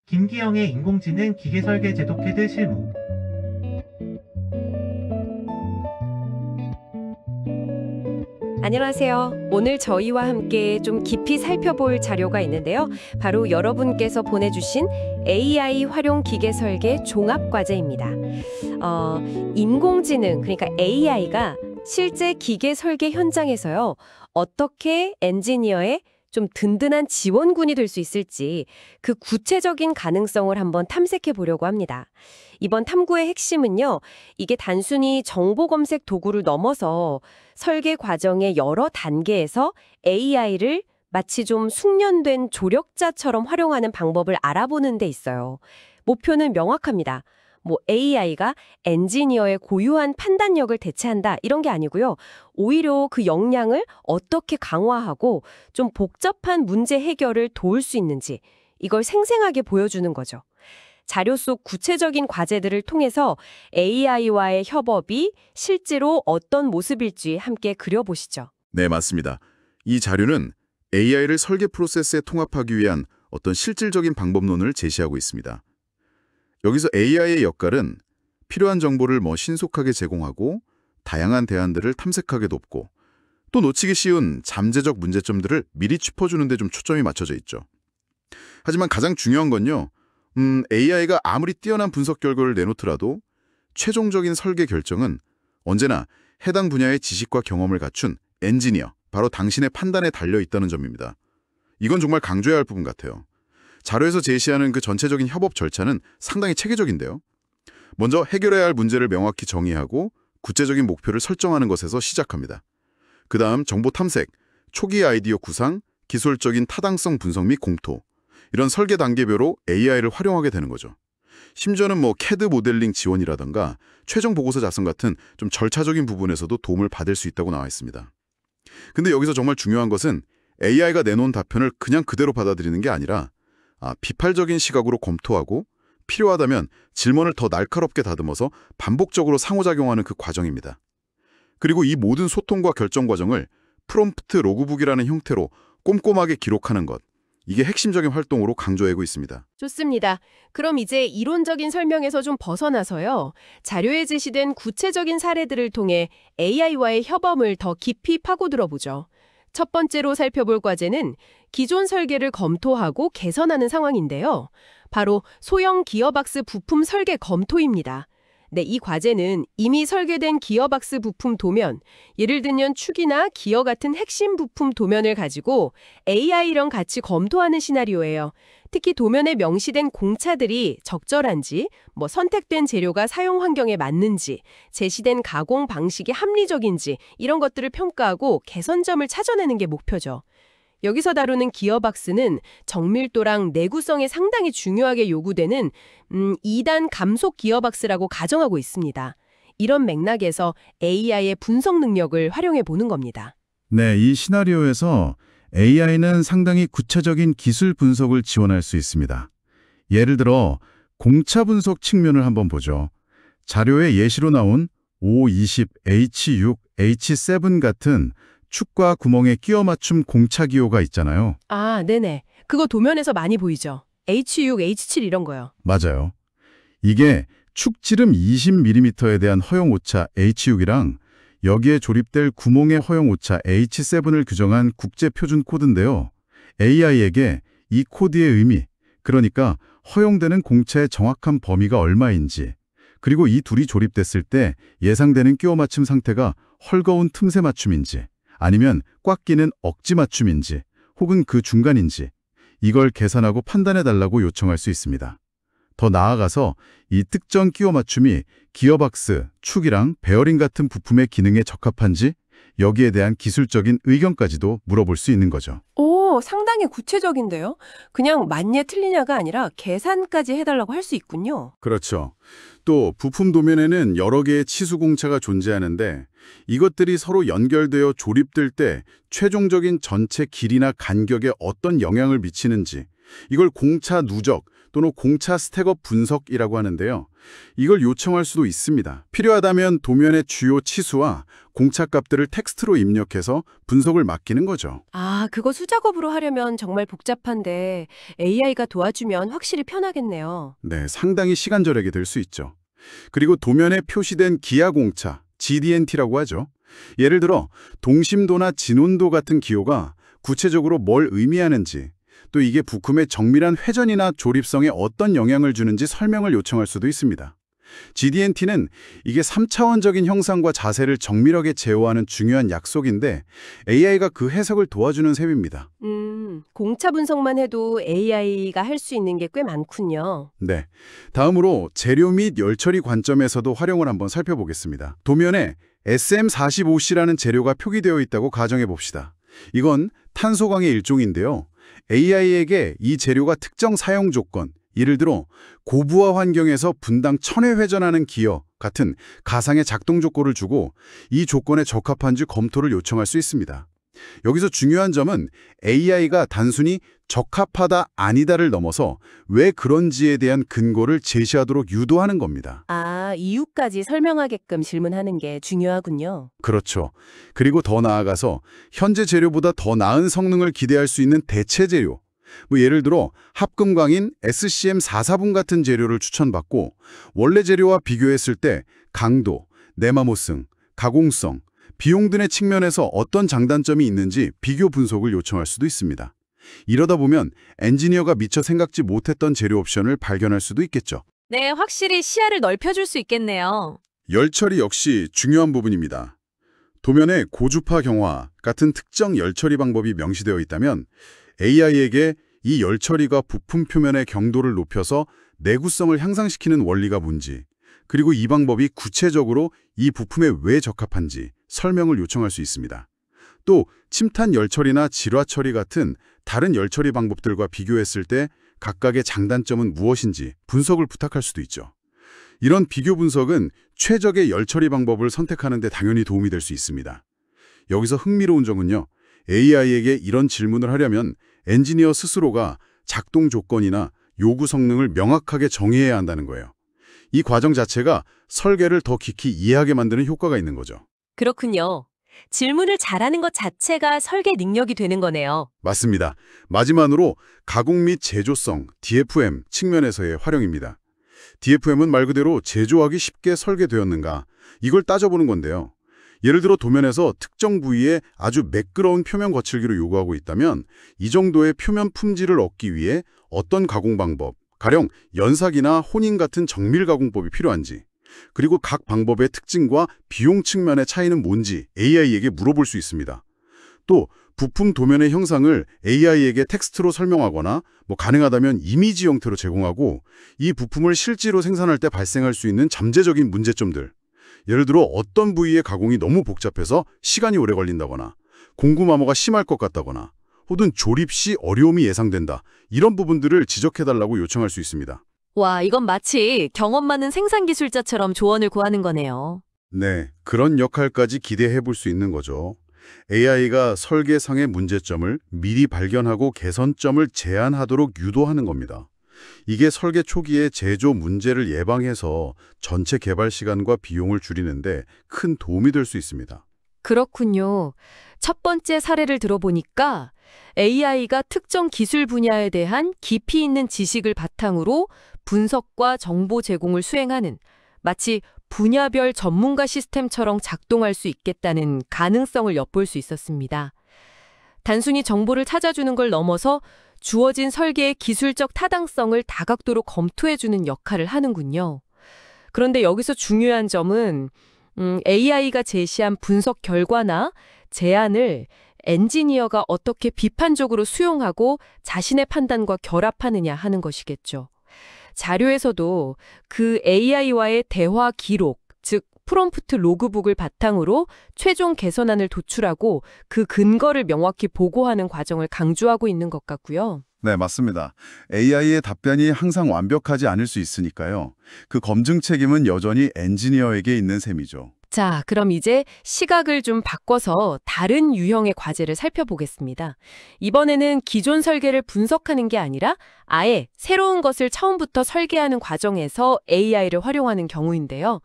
김기영의 인공지능 기계설계 제도 캐드 실무. 안녕하세요. 오늘 저희와 함께 좀 깊이 살펴볼 자료가 있는데요. 바로 여러분께서 보내주신 AI 활용 기계 설계 종합 과제입니다. 인공지능, 그러니까 AI가 실제 기계 설계 현장에서요, 어떻게 엔지니어의 좀 든든한 지원군이 될 수 있을지 그 구체적인 가능성을 한번 탐색해 보려고 합니다. 이번 탐구의 핵심은요, 이게 단순히 정보 검색 도구를 넘어서 설계 과정의 여러 단계에서 AI를 마치 좀 숙련된 조력자처럼 활용하는 방법을 알아보는 데 있어요. 목표는 명확합니다. AI가 엔지니어의 고유한 판단력을 대체한다 이런 게 아니고요. 오히려 그 역량을 어떻게 강화하고 좀 복잡한 문제 해결을 도울 수 있는지 이걸 생생하게 보여주는 거죠. 자료 속 구체적인 과제들을 통해서 AI와의 협업이 실제로 어떤 모습일지 함께 그려보시죠. 네, 맞습니다. 이 자료는 AI를 설계 프로세스에 통합하기 위한 어떤 실질적인 방법론을 제시하고 있습니다. 여기서 AI의 역할은 필요한 정보를 신속하게 제공하고 다양한 대안들을 탐색하게 돕고 또 놓치기 쉬운 잠재적 문제점들을 미리 짚어주는 데 좀 초점이 맞춰져 있죠. 하지만 가장 중요한 건요. AI가 아무리 뛰어난 분석 결과를 내놓더라도 최종적인 설계 결정은 언제나 해당 분야의 지식과 경험을 갖춘 엔지니어, 바로 당신의 판단에 달려 있다는 점입니다. 이건 정말 강조해야 할 부분 같아요. 자료에서 제시하는 그 전체적인 협업 절차는 상당히 체계적인데요. 먼저 해결해야 할 문제를 명확히 정의하고 구체적인 목표를 설정하는 것에서 시작합니다. 그 다음 정보 탐색, 초기 아이디어 구상, 기술적인 타당성 분석 및 공토, 이런 설계 단계별로 AI를 활용하게 되는 거죠. 심지어는 CAD 모델링 지원이라던가 최종 보고서 작성 같은 좀 절차적인 부분에서도 도움을 받을 수 있다고 나와 있습니다. 근데 여기서 정말 중요한 것은 AI가 내놓은 답변을 그냥 그대로 받아들이는 게 아니라 비판적인 시각으로 검토하고 필요하다면 질문을 더 날카롭게 다듬어서 반복적으로 상호작용하는 그 과정입니다. 그리고 이 모든 소통과 결정 과정을 프롬프트 로그북이라는 형태로 꼼꼼하게 기록하는 것, 이게 핵심적인 활동으로 강조하고 있습니다. 좋습니다. 그럼 이제 이론적인 설명에서 좀 벗어나서요. 자료에 제시된 구체적인 사례들을 통해 AI와의 협업을 더 깊이 파고들어 보죠. 첫 번째로 살펴볼 과제는 기존 설계를 검토하고 개선하는 상황인데요. 바로 소형 기어박스 부품 설계 검토입니다. 네, 이 과제는 이미 설계된 기어박스 부품 도면, 예를 들면 축이나 기어 같은 핵심 부품 도면을 가지고 AI랑 같이 검토하는 시나리오예요. 특히 도면에 명시된 공차들이 적절한지, 선택된 재료가 사용 환경에 맞는지, 제시된 가공 방식이 합리적인지 이런 것들을 평가하고 개선점을 찾아내는 게 목표죠. 여기서 다루는 기어박스는 정밀도랑 내구성에 상당히 중요하게 요구되는 2단 감속 기어박스라고 가정하고 있습니다. 이런 맥락에서 AI의 분석 능력을 활용해 보는 겁니다. 네, 이 시나리오에서 AI는 상당히 구체적인 기술 분석을 지원할 수 있습니다. 예를 들어 공차 분석 측면을 한번 보죠. 자료에 예시로 나온 O20, H6, H7 같은 축과 구멍에 끼워 맞춤 공차 기호가 있잖아요. 네네. 그거 도면에서 많이 보이죠. H6, H7 이런 거요. 맞아요. 이게 축 지름 20mm에 대한 허용 오차 H6이랑 여기에 조립될 구멍의 허용 오차 H7을 규정한 국제 표준 코드인데요. AI에게 이 코드의 의미, 그러니까 허용되는 공차의 정확한 범위가 얼마인지, 그리고 이 둘이 조립됐을 때 예상되는 끼워 맞춤 상태가 헐거운 틈새 맞춤인지, 아니면 꽉 끼는 억지 맞춤인지, 혹은 그 중간인지, 이걸 계산하고 판단해달라고 요청할 수 있습니다. 더 나아가서 이 특정 끼워 맞춤이 기어박스, 축이랑 베어링 같은 부품의 기능에 적합한지, 여기에 대한 기술적인 의견까지도 물어볼 수 있는 거죠. 상당히 구체적인데요. 그냥 맞냐 틀리냐가 아니라 계산까지 해달라고 할 수 있군요. 그렇죠. 또 부품 도면에는 여러 개의 치수 공차가 존재하는데 이것들이 서로 연결되어 조립될 때 최종적인 전체 길이나 간격에 어떤 영향을 미치는지, 이걸 공차 누적 또는 공차 스택업 분석이라고 하는데요. 이걸 요청할 수도 있습니다. 필요하다면 도면의 주요 치수와 공차 값들을 텍스트로 입력해서 분석을 맡기는 거죠. 아, 그거 수작업으로 하려면 정말 복잡한데 AI가 도와주면 확실히 편하겠네요. 네, 상당히 시간 절약이 될 수 있죠. 그리고 도면에 표시된 기하 공차, GDNT라고 하죠. 예를 들어 동심도나 진온도 같은 기호가 구체적으로 뭘 의미하는지, 또 이게 부품의 정밀한 회전이나 조립성에 어떤 영향을 주는지 설명을 요청할 수도 있습니다. GDNT는 이게 3차원적인 형상과 자세를 정밀하게 제어하는 중요한 약속인데 AI가 그 해석을 도와주는 셈입니다. 공차 분석만 해도 AI가 할 수 있는 게 꽤 많군요. 네, 다음으로 재료 및 열처리 관점에서도 활용을 한번 살펴보겠습니다. 도면에 SM45C라는 재료가 표기되어 있다고 가정해 봅시다. 이건 탄소광의 일종인데요. AI에게 이 재료가 특정 사용 조건, 예를 들어 고부하 환경에서 분당 1000회 회전하는 기어 같은 가상의 작동 조건을 주고 이 조건에 적합한지 검토를 요청할 수 있습니다. 여기서 중요한 점은 AI가 단순히 적합하다, 아니다를 넘어서 왜 그런지에 대한 근거를 제시하도록 유도하는 겁니다. 아, 이유까지 설명하게끔 질문하는 게 중요하군요. 그렇죠. 그리고 더 나아가서 현재 재료보다 더 나은 성능을 기대할 수 있는 대체 재료, 예를 들어 합금광인 SCM44분 같은 재료를 추천받고 원래 재료와 비교했을 때 강도, 내마모성, 가공성, 비용 등의 측면에서 어떤 장단점이 있는지 비교 분석을 요청할 수도 있습니다. 이러다 보면 엔지니어가 미처 생각지 못했던 재료 옵션을 발견할 수도 있겠죠. 네, 확실히 시야를 넓혀줄 수 있겠네요. 열처리 역시 중요한 부분입니다. 도면에 고주파 경화 같은 특정 열처리 방법이 명시되어 있다면 AI에게 이 열처리가 부품 표면의 경도를 높여서 내구성을 향상시키는 원리가 뭔지, 그리고 이 방법이 구체적으로 이 부품에 왜 적합한지 설명을 요청할 수 있습니다. 또 침탄 열처리나 질화 처리 같은 다른 열처리 방법들과 비교했을 때 각각의 장단점은 무엇인지 분석을 부탁할 수도 있죠. 이런 비교 분석은 최적의 열처리 방법을 선택하는 데 당연히 도움이 될 수 있습니다. 여기서 흥미로운 점은요. AI에게 이런 질문을 하려면 엔지니어 스스로가 작동 조건이나 요구 성능을 명확하게 정의해야 한다는 거예요. 이 과정 자체가 설계를 더 깊이 이해하게 만드는 효과가 있는 거죠. 그렇군요. 질문을 잘하는 것 자체가 설계 능력이 되는 거네요. 맞습니다. 마지막으로 가공 및 제조성, DFM 측면에서의 활용입니다. DFM은 말 그대로 제조하기 쉽게 설계되었는가, 이걸 따져보는 건데요. 예를 들어 도면에서 특정 부위에 아주 매끄러운 표면 거칠기를 요구하고 있다면 이 정도의 표면 품질을 얻기 위해 어떤 가공 방법, 가령 연삭이나 혼인 같은 정밀 가공법이 필요한지, 그리고 각 방법의 특징과 비용 측면의 차이는 뭔지 AI에게 물어볼 수 있습니다. 또 부품 도면의 형상을 AI에게 텍스트로 설명하거나 가능하다면 이미지 형태로 제공하고 이 부품을 실제로 생산할 때 발생할 수 있는 잠재적인 문제점들, 예를 들어 어떤 부위의 가공이 너무 복잡해서 시간이 오래 걸린다거나 공구마모가 심할 것 같다거나 혹은 조립 시 어려움이 예상된다, 이런 부분들을 지적해달라고 요청할 수 있습니다. 와, 이건 마치 경험 많은 생산 기술자처럼 조언을 구하는 거네요. 네, 그런 역할까지 기대해 볼 수 있는 거죠. AI가 설계상의 문제점을 미리 발견하고 개선점을 제안하도록 유도하는 겁니다. 이게 설계 초기에 제조 문제를 예방해서 전체 개발 시간과 비용을 줄이는데 큰 도움이 될 수 있습니다. 그렇군요. 첫 번째 사례를 들어보니까 AI가 특정 기술 분야에 대한 깊이 있는 지식을 바탕으로 분석과 정보 제공을 수행하는, 마치 분야별 전문가 시스템처럼 작동할 수 있겠다는 가능성을 엿볼 수 있었습니다. 단순히 정보를 찾아주는 걸 넘어서 주어진 설계의 기술적 타당성을 다각도로 검토해주는 역할을 하는군요. 그런데 여기서 중요한 점은 AI가 제시한 분석 결과나 제안을 엔지니어가 어떻게 비판적으로 수용하고 자신의 판단과 결합하느냐 하는 것이겠죠. 자료에서도 그 AI와의 대화 기록, 즉 프롬프트 로그북을 바탕으로 최종 개선안을 도출하고 그 근거를 명확히 보고하는 과정을 강조하고 있는 것 같고요. 네, 맞습니다. AI의 답변이 항상 완벽하지 않을 수 있으니까요. 그 검증 책임은 여전히 엔지니어에게 있는 셈이죠. 자, 그럼 이제 시각을 좀 바꿔서 다른 유형의 과제를 살펴보겠습니다. 이번에는 기존 설계를 분석하는 게 아니라 아예 새로운 것을 처음부터 설계하는 과정에서 AI를 활용하는 경우인데요.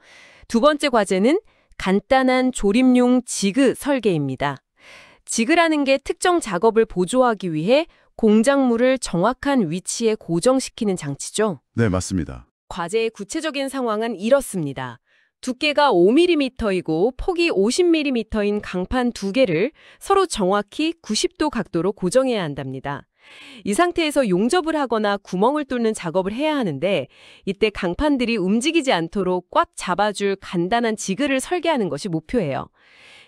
두 번째 과제는 간단한 조립용 지그 설계입니다. 지그라는 게 특정 작업을 보조하기 위해 공작물을 정확한 위치에 고정시키는 장치죠. 네, 맞습니다. 과제의 구체적인 상황은 이렇습니다. 두께가 5mm이고 폭이 50mm인 강판 두 개를 서로 정확히 90도 각도로 고정해야 한답니다. 이 상태에서 용접을 하거나 구멍을 뚫는 작업을 해야 하는데 이때 강판들이 움직이지 않도록 꽉 잡아줄 간단한 지그를 설계하는 것이 목표예요.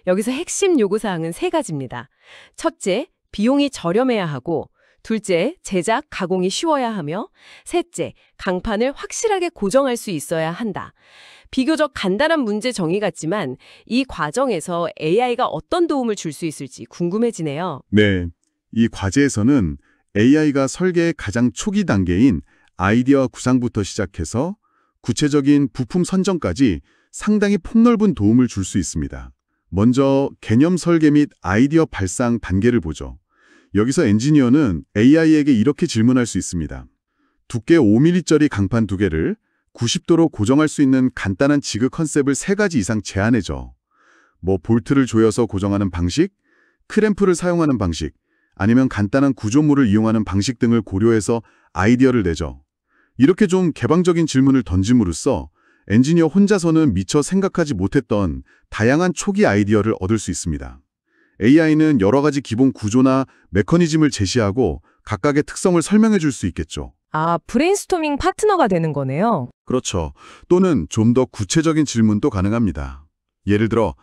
여기서 핵심 요구사항은 세 가지입니다. 첫째, 비용이 저렴해야 하고 둘째, 제작, 가공이 쉬워야 하며 셋째, 강판을 확실하게 고정할 수 있어야 한다. 비교적 간단한 문제 정의 같지만 이 과정에서 AI가 어떤 도움을 줄 수 있을지 궁금해지네요. 네, 이 과제에서는 AI가 설계의 가장 초기 단계인 아이디어 구상부터 시작해서 구체적인 부품 선정까지 상당히 폭넓은 도움을 줄 수 있습니다. 먼저 개념 설계 및 아이디어 발상 단계를 보죠. 여기서 엔지니어는 AI에게 이렇게 질문할 수 있습니다. 두께 5mm짜리 강판 두 개를 90도로 고정할 수 있는 간단한 지그 컨셉을 3가지 이상 제안해줘. 볼트를 조여서 고정하는 방식, 크램프를 사용하는 방식, 아니면 간단한 구조물을 이용하는 방식 등을 고려해서 아이디어를 내죠. 이렇게 좀 개방적인 질문을 던짐으로써 엔지니어 혼자서는 미처 생각하지 못했던 다양한 초기 아이디어를 얻을 수 있습니다. AI는 여러 가지 기본 구조나 메커니즘을 제시하고 각각의 특성을 설명해 줄 수 있겠죠. 아, 브레인스토밍 파트너가 되는 거네요. 그렇죠. 또는 좀 더 구체적인 질문도 가능합니다. 예를 들어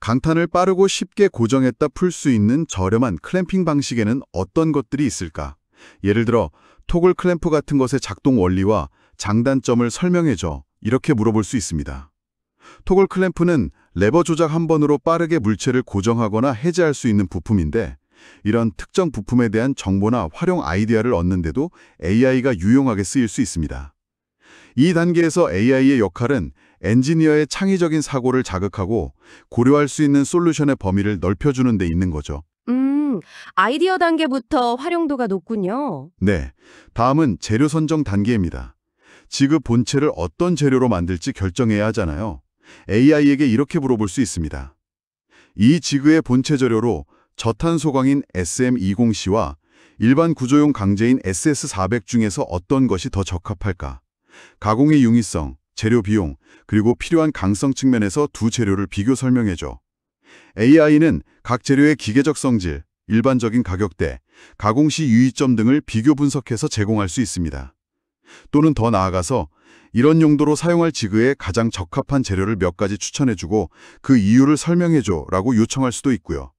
강탄을 빠르고 쉽게 고정했다 풀 수 있는 저렴한 클램핑 방식에는 어떤 것들이 있을까? 예를 들어 토글 클램프 같은 것의 작동 원리와 장단점을 설명해줘. 이렇게 물어볼 수 있습니다. 토글 클램프는 레버 조작 한 번으로 빠르게 물체를 고정하거나 해제할 수 있는 부품인데 이런 특정 부품에 대한 정보나 활용 아이디어를 얻는데도 AI가 유용하게 쓰일 수 있습니다. 이 단계에서 AI의 역할은 엔지니어의 창의적인 사고를 자극하고 고려할 수 있는 솔루션의 범위를 넓혀주는 데 있는 거죠. 아이디어 단계부터 활용도가 높군요. 네, 다음은 재료 선정 단계입니다. 지그 본체를 어떤 재료로 만들지 결정해야 하잖아요. AI에게 이렇게 물어볼 수 있습니다. 이 지그의 본체 재료로 저탄소광인 SM20C와 일반 구조용 강제인 SS400 중에서 어떤 것이 더 적합할까? 가공의 용이성, 재료 비용, 그리고 필요한 강성 측면에서 두 재료를 비교 설명해줘. AI는 각 재료의 기계적 성질, 일반적인 가격대, 가공 시 유의점 등을 비교 분석해서 제공할 수 있습니다. 또는 더 나아가서 이런 용도로 사용할 지그에 가장 적합한 재료를 몇 가지 추천해주고 그 이유를 설명해줘 라고 요청할 수도 있고요.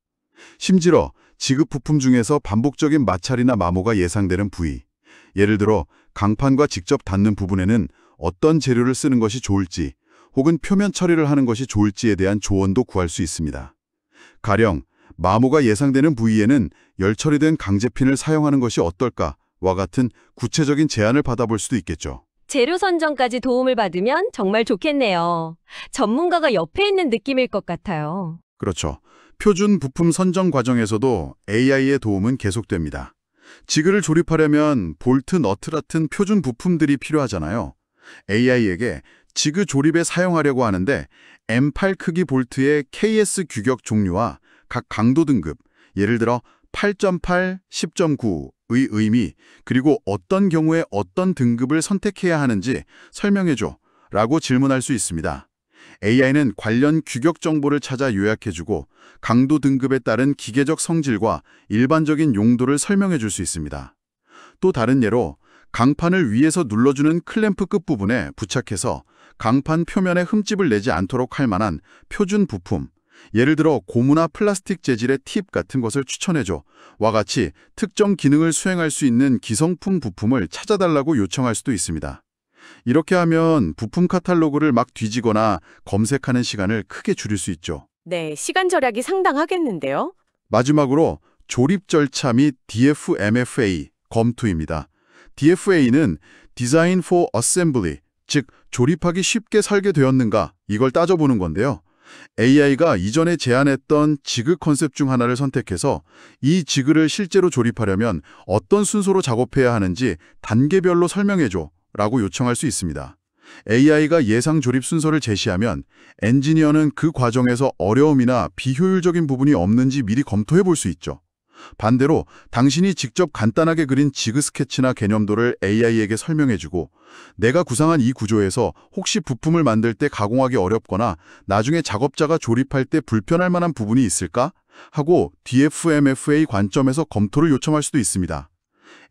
심지어 지그 부품 중에서 반복적인 마찰이나 마모가 예상되는 부위, 예를 들어 강판과 직접 닿는 부분에는 어떤 재료를 쓰는 것이 좋을지 혹은 표면 처리를 하는 것이 좋을지에 대한 조언도 구할 수 있습니다. 가령 마모가 예상되는 부위에는 열 처리된 강제핀을 사용하는 것이 어떨까와 같은 구체적인 제안을 받아볼 수도 있겠죠. 재료 선정까지 도움을 받으면 정말 좋겠네요. 전문가가 옆에 있는 느낌일 것 같아요. 그렇죠. 표준 부품 선정 과정에서도 AI의 도움은 계속됩니다. 지그를 조립하려면 볼트, 너트 같은 표준 부품들이 필요하잖아요. AI에게 지그 조립에 사용하려고 하는데 M8 크기 볼트의 KS 규격 종류와 각 강도 등급, 예를 들어 8.8, 10.9의 의미, 그리고 어떤 경우에 어떤 등급을 선택해야 하는지 설명해줘 라고 질문할 수 있습니다. AI는 관련 규격 정보를 찾아 요약해주고 강도 등급에 따른 기계적 성질과 일반적인 용도를 설명해 줄 수 있습니다. 또 다른 예로 강판을 위에서 눌러주는 클램프 끝부분에 부착해서 강판 표면에 흠집을 내지 않도록 할 만한 표준 부품, 예를 들어 고무나 플라스틱 재질의 팁 같은 것을 추천해줘 와 같이 특정 기능을 수행할 수 있는 기성품 부품을 찾아달라고 요청할 수도 있습니다. 이렇게 하면 부품 카탈로그를 막 뒤지거나 검색하는 시간을 크게 줄일 수 있죠. 네, 시간 절약이 상당하겠는데요. 마지막으로 조립 절차 및 DFMFA 검토입니다. DFA는 Design for Assembly, 즉 조립하기 쉽게 설계되었는가 이걸 따져보는 건데요. AI가 이전에 제안했던 지그 컨셉 중 하나를 선택해서 이 지그를 실제로 조립하려면 어떤 순서로 작업해야 하는지 단계별로 설명해줘 라고 요청할 수 있습니다. AI가 예상 조립 순서를 제시하면 엔지니어는 그 과정에서 어려움이나 비효율적인 부분이 없는지 미리 검토해 볼 수 있죠. 반대로 당신이 직접 간단하게 그린 지그 스케치나 개념도를 AI에게 설명해주고 내가 구상한 이 구조에서 혹시 부품을 만들 때 가공하기 어렵거나 나중에 작업자가 조립할 때 불편할 만한 부분이 있을까? 하고 DFMFA 관점에서 검토를 요청할 수도 있습니다.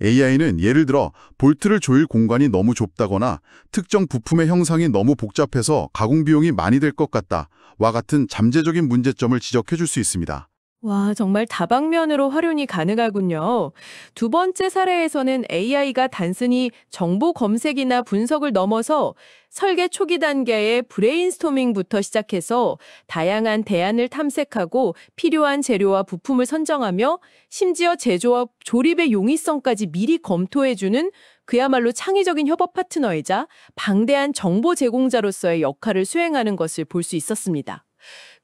AI는 예를 들어 볼트를 조일 공간이 너무 좁다거나 특정 부품의 형상이 너무 복잡해서 가공 비용이 많이 들 것 같다와 같은 잠재적인 문제점을 지적해 줄 수 있습니다. 와, 정말 다방면으로 활용이 가능하군요. 두 번째 사례에서는 AI가 단순히 정보 검색이나 분석을 넘어서 설계 초기 단계의 브레인스토밍부터 시작해서 다양한 대안을 탐색하고 필요한 재료와 부품을 선정하며 심지어 제조와 조립의 용이성까지 미리 검토해주는 그야말로 창의적인 협업 파트너이자 방대한 정보 제공자로서의 역할을 수행하는 것을 볼 수 있었습니다.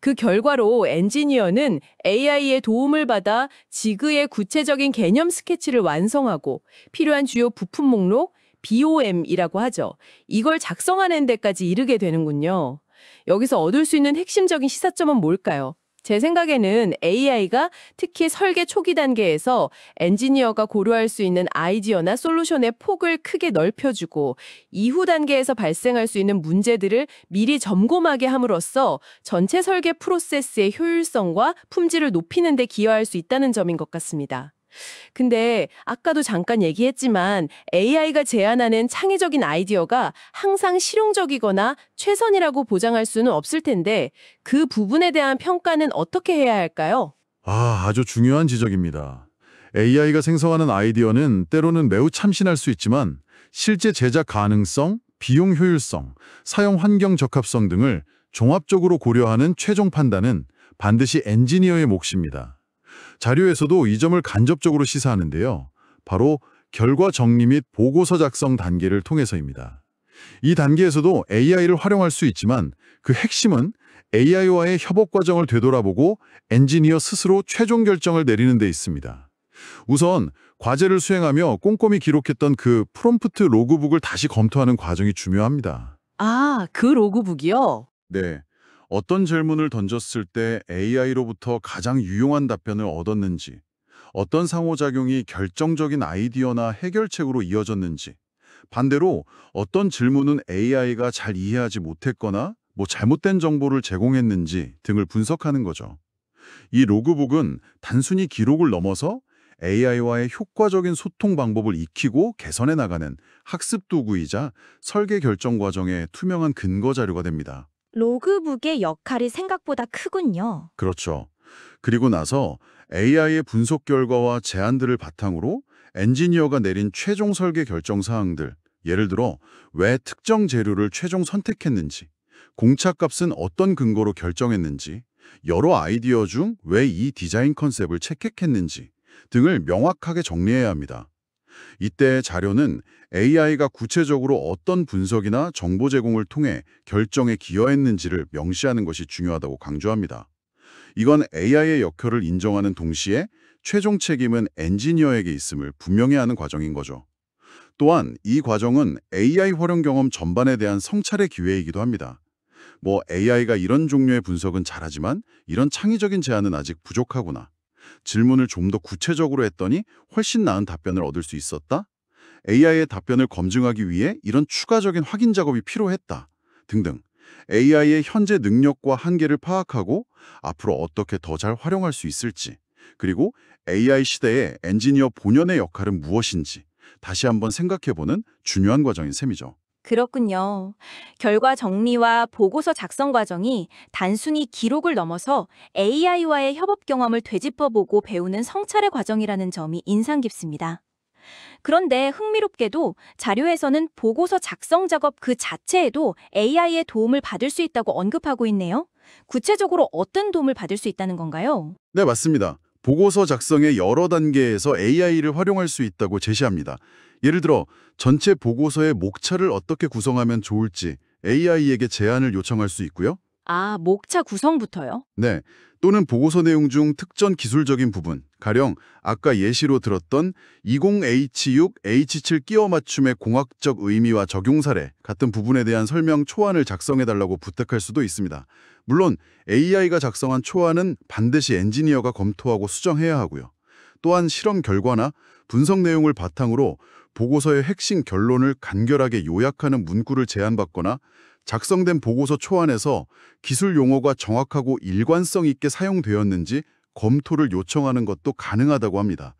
그 결과로 엔지니어는 AI의 도움을 받아 지그의 구체적인 개념 스케치를 완성하고 필요한 주요 부품 목록, BOM이라고 하죠. 이걸 작성하는 데까지 이르게 되는군요. 여기서 얻을 수 있는 핵심적인 시사점은 뭘까요? 제 생각에는 AI가 특히 설계 초기 단계에서 엔지니어가 고려할 수 있는 아이디어나 솔루션의 폭을 크게 넓혀주고 이후 단계에서 발생할 수 있는 문제들을 미리 점검하게 함으로써 전체 설계 프로세스의 효율성과 품질을 높이는 데 기여할 수 있다는 점인 것 같습니다. 근데 아까도 잠깐 얘기했지만 AI가 제안하는 창의적인 아이디어가 항상 실용적이거나 최선이라고 보장할 수는 없을 텐데 그 부분에 대한 평가는 어떻게 해야 할까요? 아주 중요한 지적입니다. AI가 생성하는 아이디어는 때로는 매우 참신할 수 있지만 실제 제작 가능성, 비용 효율성, 사용 환경 적합성 등을 종합적으로 고려하는 최종 판단은 반드시 엔지니어의 몫입니다. 자료에서도 이 점을 간접적으로 시사하는데요. 바로 결과 정리 및 보고서 작성 단계를 통해서입니다. 이 단계에서도 AI를 활용할 수 있지만 그 핵심은 AI와의 협업 과정을 되돌아보고 엔지니어 스스로 최종 결정을 내리는 데 있습니다. 우선 과제를 수행하며 꼼꼼히 기록했던 그 프롬프트 로그북을 다시 검토하는 과정이 중요합니다. 아, 그 로그북이요? 네. 어떤 질문을 던졌을 때 AI로부터 가장 유용한 답변을 얻었는지, 어떤 상호작용이 결정적인 아이디어나 해결책으로 이어졌는지, 반대로 어떤 질문은 AI가 잘 이해하지 못했거나 잘못된 정보를 제공했는지 등을 분석하는 거죠. 이 로그북은 단순히 기록을 넘어서 AI와의 효과적인 소통 방법을 익히고 개선해 나가는 학습 도구이자 설계 결정 과정의 투명한 근거 자료가 됩니다. 로그북의 역할이 생각보다 크군요. 그렇죠. 그리고 나서 AI의 분석 결과와 제안들을 바탕으로 엔지니어가 내린 최종 설계 결정 사항들, 예를 들어 왜 특정 재료를 최종 선택했는지, 공차값은 어떤 근거로 결정했는지, 여러 아이디어 중 왜 이 디자인 컨셉을 채택했는지 등을 명확하게 정리해야 합니다. 이때 자료는 AI가 구체적으로 어떤 분석이나 정보 제공을 통해 결정에 기여했는지를 명시하는 것이 중요하다고 강조합니다. 이건 AI의 역할을 인정하는 동시에 최종 책임은 엔지니어에게 있음을 분명히 하는 과정인 거죠. 또한 이 과정은 AI 활용 경험 전반에 대한 성찰의 기회이기도 합니다. AI가 이런 종류의 분석은 잘하지만 이런 창의적인 제안은 아직 부족하구나. 질문을 좀 더 구체적으로 했더니 훨씬 나은 답변을 얻을 수 있었다. AI의 답변을 검증하기 위해 이런 추가적인 확인 작업이 필요했다. 등등. AI의 현재 능력과 한계를 파악하고 앞으로 어떻게 더 잘 활용할 수 있을지, 그리고 AI 시대의 엔지니어 본연의 역할은 무엇인지 다시 한번 생각해보는 중요한 과정인 셈이죠. 그렇군요. 결과 정리와 보고서 작성 과정이 단순히 기록을 넘어서 AI와의 협업 경험을 되짚어보고 배우는 성찰의 과정이라는 점이 인상 깊습니다. 그런데 흥미롭게도 자료에서는 보고서 작성 작업 그 자체에도 AI의 도움을 받을 수 있다고 언급하고 있네요. 구체적으로 어떤 도움을 받을 수 있다는 건가요? 네, 맞습니다. 보고서 작성의 여러 단계에서 AI를 활용할 수 있다고 제시합니다. 예를 들어 전체 보고서의 목차를 어떻게 구성하면 좋을지 AI에게 제안을 요청할 수 있고요. 아, 목차 구성부터요? 네, 또는 보고서 내용 중 특전 기술적인 부분, 가령 아까 예시로 들었던 20H6, H7 끼워 맞춤의 공학적 의미와 적용 사례 같은 부분에 대한 설명 초안을 작성해달라고 부탁할 수도 있습니다. 물론 AI가 작성한 초안은 반드시 엔지니어가 검토하고 수정해야 하고요. 또한 실험 결과나 분석 내용을 바탕으로 보고서의 핵심 결론을 간결하게 요약하는 문구를 제안받거나 작성된 보고서 초안에서 기술 용어가 정확하고 일관성 있게 사용되었는지 검토를 요청하는 것도 가능하다고 합니다.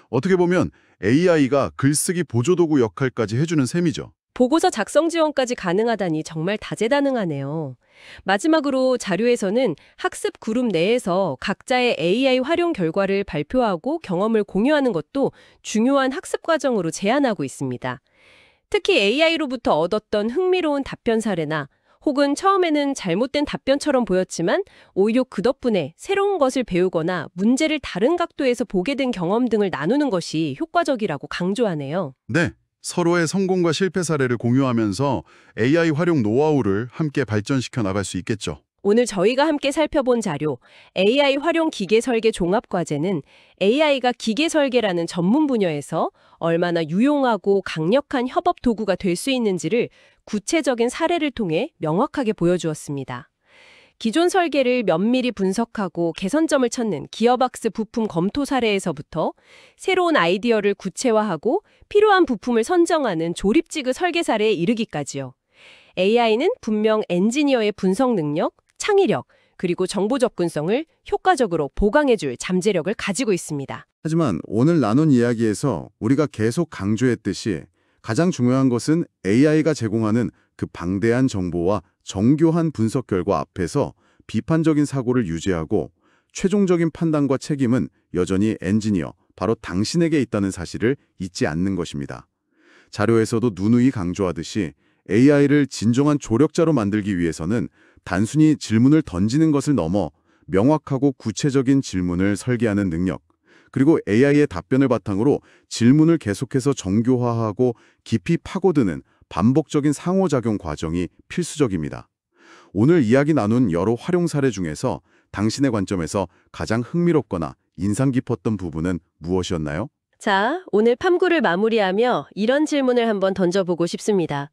어떻게 보면 AI가 글쓰기 보조도구 역할까지 해주는 셈이죠. 보고서 작성 지원까지 가능하다니 정말 다재다능하네요. 마지막으로 자료에서는 학습 그룹 내에서 각자의 AI 활용 결과를 발표하고 경험을 공유하는 것도 중요한 학습 과정으로 제안하고 있습니다. 특히 AI로부터 얻었던 흥미로운 답변 사례나 혹은 처음에는 잘못된 답변처럼 보였지만 오히려 그 덕분에 새로운 것을 배우거나 문제를 다른 각도에서 보게 된 경험 등을 나누는 것이 효과적이라고 강조하네요. 네, 서로의 성공과 실패 사례를 공유하면서 AI 활용 노하우를 함께 발전시켜 나갈 수 있겠죠. 오늘 저희가 함께 살펴본 자료 AI 활용 기계 설계 종합 과제는 AI가 기계 설계라는 전문 분야에서 얼마나 유용하고 강력한 협업 도구가 될 수 있는지를 구체적인 사례를 통해 명확하게 보여주었습니다. 기존 설계를 면밀히 분석하고 개선점을 찾는 기어박스 부품 검토 사례에서부터 새로운 아이디어를 구체화하고 필요한 부품을 선정하는 조립지구 설계 사례에 이르기까지요. AI는 분명 엔지니어의 분석 능력, 창의력, 그리고 정보 접근성을 효과적으로 보강해줄 잠재력을 가지고 있습니다. 하지만 오늘 나눈 이야기에서 우리가 계속 강조했듯이 가장 중요한 것은 AI가 제공하는 그 방대한 정보와 정교한 분석 결과 앞에서 비판적인 사고를 유지하고 최종적인 판단과 책임은 여전히 엔지니어, 바로 당신에게 있다는 사실을 잊지 않는 것입니다. 자료에서도 누누이 강조하듯이 AI를 진정한 조력자로 만들기 위해서는 단순히 질문을 던지는 것을 넘어 명확하고 구체적인 질문을 설계하는 능력, 그리고 AI의 답변을 바탕으로 질문을 계속해서 정교화하고 깊이 파고드는 반복적인 상호작용 과정이 필수적입니다. 오늘 이야기 나눈 여러 활용 사례 중에서 당신의 관점에서 가장 흥미롭거나 인상 깊었던 부분은 무엇이었나요? 자, 오늘 탐구를 마무리하며 이런 질문을 한번 던져보고 싶습니다.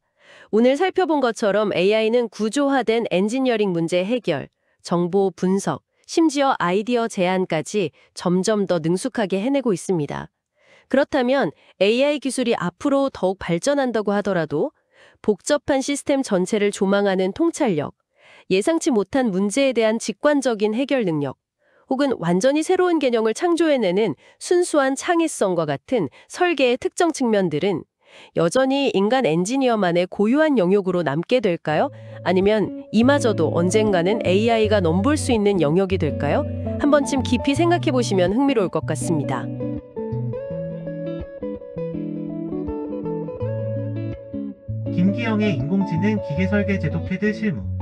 오늘 살펴본 것처럼 AI는 구조화된 엔지니어링 문제 해결, 정보 분석, 심지어 아이디어 제안까지 점점 더 능숙하게 해내고 있습니다. 그렇다면 AI 기술이 앞으로 더욱 발전한다고 하더라도 복잡한 시스템 전체를 조망하는 통찰력, 예상치 못한 문제에 대한 직관적인 해결 능력, 혹은 완전히 새로운 개념을 창조해내는 순수한 창의성과 같은 설계의 특정 측면들은 여전히 인간 엔지니어만의 고유한 영역으로 남게 될까요? 아니면 이마저도 언젠가는 AI가 넘볼 수 있는 영역이 될까요? 한 번쯤 깊이 생각해 보시면 흥미로울 것 같습니다. 김기영의 인공지능 기계설계 제도 패드 실무